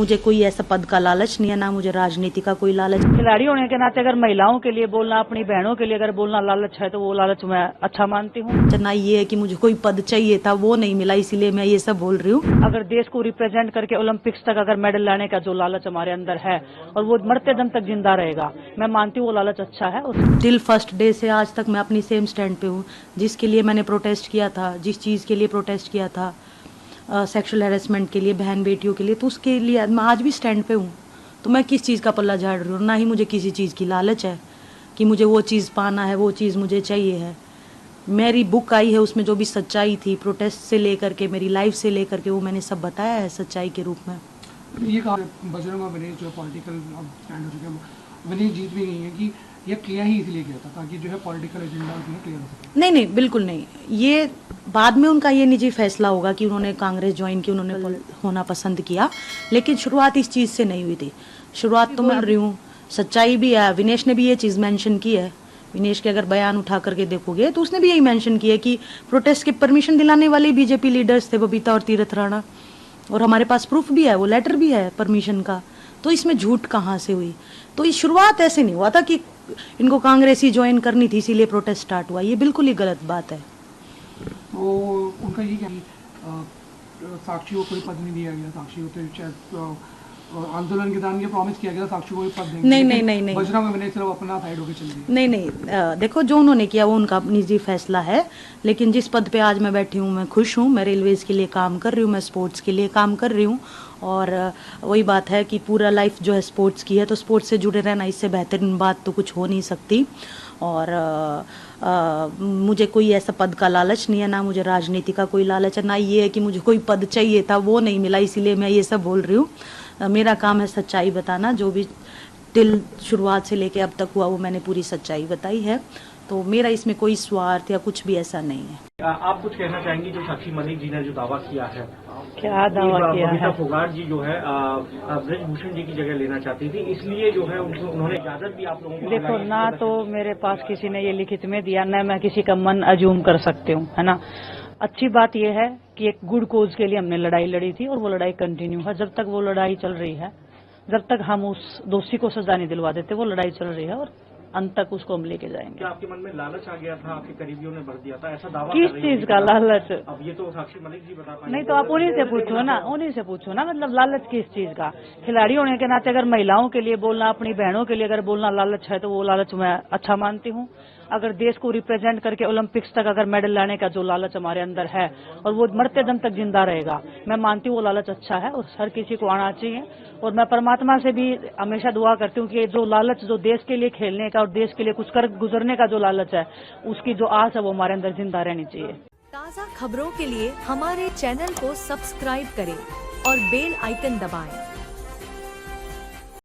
मुझे कोई ऐसा पद का लालच नहीं है, ना मुझे राजनीति का कोई लालच। खिलाड़ी होने के नाते अगर महिलाओं के लिए बोलना, अपनी बहनों के लिए अगर बोलना लालच है तो वो लालच मैं अच्छा मानती हूँ। ना ये है कि मुझे कोई पद चाहिए था, वो नहीं मिला, इसीलिए मैं ये सब बोल रही हूँ। अगर देश को रिप्रेजेंट करके ओलंपिक्स तक अगर मेडल लाने का जो लालच हमारे अंदर है और वो मरते दम तक जिंदा रहेगा, मैं मानती हूँ वो लालच अच्छा है। टिल फर्स्ट डे से आज तक मैं अपनी सेम स्टैंड पे हूँ। जिसके लिए मैंने प्रोटेस्ट किया था, जिस चीज़ के लिए प्रोटेस्ट किया था, सेक्सुअल हैरेसमेंट के लिए, बहन बेटियों के लिए, तो उसके लिए मैं आज भी स्टैंड पे हूँ। तो मैं किस चीज़ का पल्ला झाड़ रही हूँ? ना ही मुझे किसी चीज़ की लालच है कि मुझे वो चीज़ पाना है, वो चीज़ मुझे चाहिए है। मेरी बुक आई है, उसमें जो भी सच्चाई थी प्रोटेस्ट से लेकर के, मेरी लाइफ से लेकर के, वो मैंने सब बताया है सच्चाई के रूप में। ये कहा बजरंग और विनेश जो पॉलिटिकल स्टैंड हो चुके हैं, विनेश जीत भी गई है कि ये किया ही इसलिए किया था ताकि जो है पॉलिटिकल एजेंडा क्लियर हो सके। नहीं नहीं, बिल्कुल नहीं। ये बाद में उनका ये निजी फैसला होगा कि उन्होंने कांग्रेस ज्वाइन की, उन्होंने होना पसंद किया, लेकिन शुरुआत इस चीज़ से नहीं हुई थी। शुरुआत तो मैं कर रही हूँ, सच्चाई भी है। विनेश ने भी ये चीज़ मेंशन की है। विनेश के अगर बयान उठा करके देखोगे तो उसने भी यही मेंशन किया कि प्रोटेस्ट की परमिशन दिलाने वाले बीजेपी लीडर्स थे, बबीता और तीरथ राणा, और हमारे पास प्रूफ भी है, वो लेटर भी है परमिशन का। तो इसमें झूठ कहाँ से हुई? तो ये शुरुआत ऐसे नहीं हुआ था कि इनको कांग्रेस ही ज्वाइन करनी थी इसीलिए प्रोटेस्ट स्टार्ट हुआ। ये बिल्कुल ही गलत बात है। तो उनका ये क्या साक्षी को कोई पद नहीं दिया गया, साक्षी को तो शायद आंदोलन के दौरान ये प्रॉमिस किया गया साक्षी को कोई पद देंगे। नहीं बजरंग और विनेश सिर्फ अपना साइड होकर चल दिया। नहीं, देखो जो उन्होंने किया वो उनका निजी फैसला है, लेकिन जिस पद पे आज मैं बैठी हूँ मैं खुश हूँ। मैं रेलवेज के लिए काम कर रही हूँ, मैं स्पोर्ट्स के लिए काम कर रही हूँ, और वही बात है कि पूरा लाइफ जो है स्पोर्ट्स की है, तो स्पोर्ट्स से जुड़े रहना, इससे बेहतरीन बात तो कुछ हो नहीं सकती। और मुझे कोई ऐसा पद का लालच नहीं है, ना मुझे राजनीति का कोई लालच है, ना ये है कि मुझे कोई पद चाहिए था, वो नहीं मिला, इसीलिए मैं ये सब बोल रही हूँ। मेरा काम है सच्चाई बताना। जो भी टिल शुरुआत से लेके अब तक हुआ वो मैंने पूरी सच्चाई बताई है। तो मेरा इसमें कोई स्वार्थ या कुछ भी ऐसा नहीं है। आप कुछ कहना चाहेंगी जो साक्षी मलिक जी ने जो दावा किया है? क्या दावा किया है? बबीता फोगाट जी जो है ब्रजभूषण जी की जगह लेना चाहती थी, इसलिए जो है उन्होंने इजाजत भी आप लोगों को। देखो, ना तो मेरे पास किसी ने ये लिखित में दिया, न मैं किसी का मन अज्यूम कर सकती हूँ, है ना। अच्छी बात यह है कि एक गुड कोज के लिए हमने लड़ाई लड़ी थी और वो लड़ाई कंटिन्यू है। जब तक वो लड़ाई चल रही है, जब तक हम उस दोषी को सजा नहीं दिलवा देते, वो लड़ाई चल रही है और अंत तक उसको हम लेके जाएंगे। क्या आपके मन में लालच आ गया था? आपके करीबियों ने भर दिया था, ऐसा दावा? किस चीज का लालच? अब ये तो साक्षी मलिक जी बता पाएंगे। नहीं तो आप उन्हीं से पूछो ना, उन्हीं से पूछो ना, मतलब लालच किस चीज का? खिलाड़ी होने के नाते अगर महिलाओं के लिए बोलना, अपनी बहनों के लिए अगर बोलना लालच है तो वो लालच मैं अच्छा मानती हूँ। अगर देश को रिप्रेजेंट करके ओलंपिक्स तक अगर मेडल लाने का जो लालच हमारे अंदर है और वो मरते दम तक जिंदा रहेगा, मैं मानती हूँ वो लालच अच्छा है और हर किसी को आना चाहिए। और मैं परमात्मा से भी हमेशा दुआ करती हूँ कि जो लालच, जो देश के लिए खेलने का और देश के लिए कुछ कर गुजरने का जो लालच है, उसकी जो आस है वो हमारे अंदर जिंदा रहनी चाहिए। ताज़ा खबरों के लिए हमारे चैनल को सब्सक्राइब करें और बेल आइकन दबाएं।